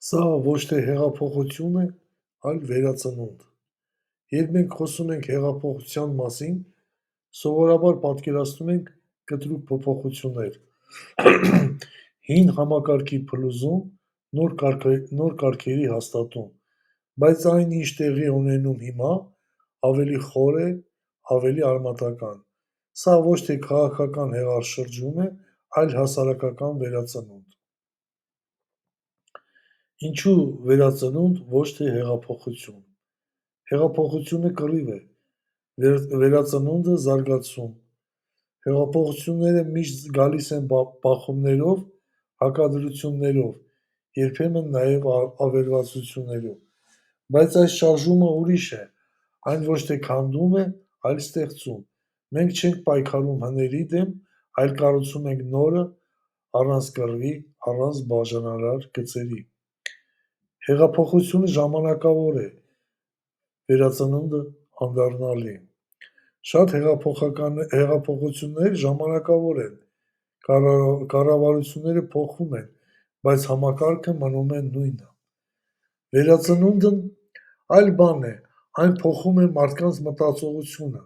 Սա ոչ թե հեղափոխություն է, այլ վերածնունդ։ Երբ մենք խոսում ենք հեղափոխության մասին, սովորաբար պատկերացնում ենք կտրուկ փոփոխություններ, հին համակարգի փլուզում, նոր կարգերի հաստատում, բայց այն, ինչ տեղի ունենում հիմա, ավելի խոր է, ավելի արմատական։ Սա ոչ թե քաղաքական հեղաշրջում է, այլ հասարակական վերածնունդ։ Ինչու վերածնունդ, ոչ թե հեղափոխություն։ Հեղափոխությունը կռիվ է, վերածնունդը զարգացում։ Հեղափոխությունները միշտ գալիս են բախումներով, հակադրություններով, երբեմն նաև ավերածություններով։ Բայց այս շարժումը ուրիշ է, այն ոչ թե քանդում է, այլ ստեղծում։ Մենք չենք պայքարում հների դեմ, այլ կառուցում ենք նորը, առանց կռվի, առանց բաժանարար գծերի։ Հեղափոխությունը ժամանակավոր է, վերածնունդը անդառնալի։ Շատ հեղափոխություններ ժամանակավոր են, կառավարությունները փոխվում են, բայց համակարգը մնում է նույնը։ Վերածնունդն այլ բան է, այն փոխում է մարդկանց մտածողությունը,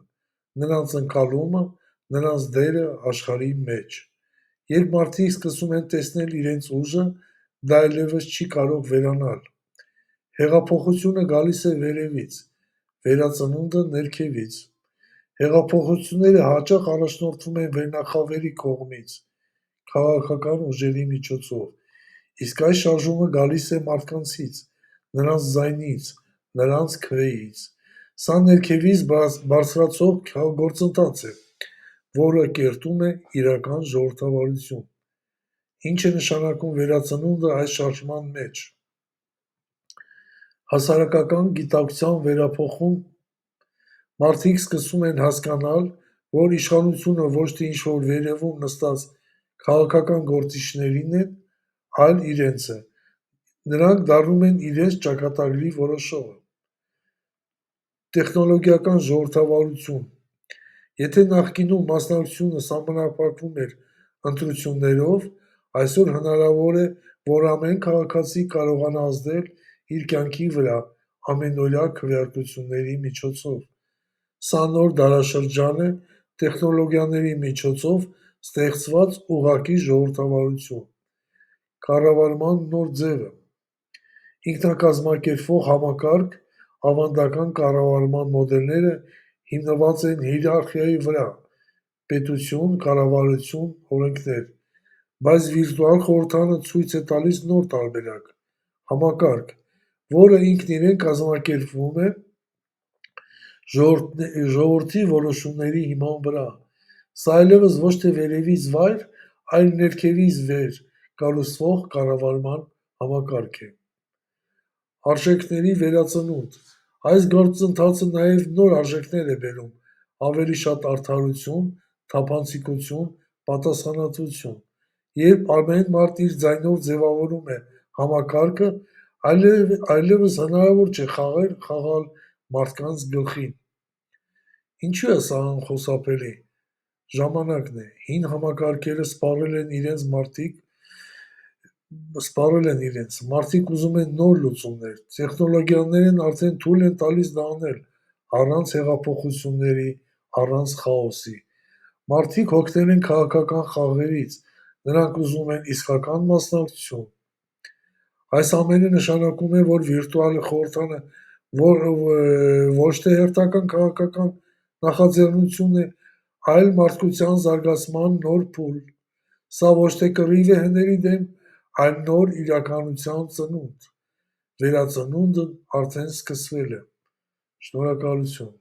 նրանց ընկալումը, նրանց դերը աշխարհի մեջ։ Երբ մարդիկ սկսում են տեսնել իրենց ուժը, դա այլևս չի կարող վերանալ։ Հեղափոխությունը գալիս է վերևից, վերածնունդը ներքևից։ Հեղափոխությունները հաճախ առաջնորդվում են վերնախավերի կողմից, քաղաքական ուժերի միջոցով, իսկ այս շարժումը գալիս է մարդկանցից, նրանց ձայնից, նրանց քվեից։ Սա ներքևից բարձրացող գործընթաց է, որը կերտում է իրական ժողովրդավարություն։ Ինչ է նշանակում վերածնունդը այս շարժման մեջ։ Հասարակական գիտակցության վերափոխում մարդիկ սկսում են հասկանալ, որ իշխանությունը ոչ թե ինչ-որ վերևում նստած քաղաքական գործիչներինն են, այլ իրենց է։ Նրանք դառնում են իրենց ճակատագրի որոշողը։ Տեխնոլոգիական ժողովրդավարություն։ Եթե նախկինում մասնակցությունը սահմանափակվում էր ընտրություններով, այսօր հնարավոր է, որ ամեն քաղաքացի կարողանա ազդել իր կյանքի վրա ամենօրյա քվեարկությունների միջոցով։ Սա նոր դարաշրջան է, տեխնոլոգիաների միջոցով ստեղծված ուղղակի ժողովրդավարություն։ Կառավարման նոր ձևը։ Ինքնակազմակերպվող համակարգ, ավանդական կառավարման մոդելները հիմնված են հիերարխիայի վրա՝ պետություն, կառավարություն, օրենքներ, բայց վիրտուալ խորհրդանը ցույց է տալիս նոր տարբերակ՝ համակարգ, որը ինքն իրեն կազմակերպվում է ժողովրդի որոշումների հիման վրա։ Սա այլևս ոչ թե վերևից վար, այլ ներքևից վեր կառուցվող կառավարման համակարգ է։ Արժեքների վերածնունդ։ Այս գործընթացը նաև նոր արժեքներ է բերում՝ ավելի շատ արդարություն, թափանցիկություն, պատասխանատվություն։ Երբ ամեն մարդ իր ձայնով ձևավորում է համակարգը, այլևս հնարավոր չէ խաղալ մարդկանց գլխին։ Ինչու է սա անխուսափելի։ Ժամանակն է, հին համակարգերը սպառել են իրենց, մարդիկ ուզում են նոր լուծումներ, տեխնոլոգիաներն արդեն թույլ են տալիս դա անել, առանց հեղափոխությունների, առանց խաոսի։ Մարդիկ հոգնել են քաղաքական խաղերից, նրանք ուզում են իսկական մասնակցություն։ Այս ամենը նշանակում է, որ վիրտուալ խորհրդանը ոչ թե հերթական քաղաքական նախաձեռնություն է, այլ մարդկության զարգացման նոր փուլ։ Սա ոչ թե կռիվ է հների դեմ, այլ նոր իրականության ծնունդ։ Վերածնունդն արդեն սկսվել է։ Շնորհակալություն։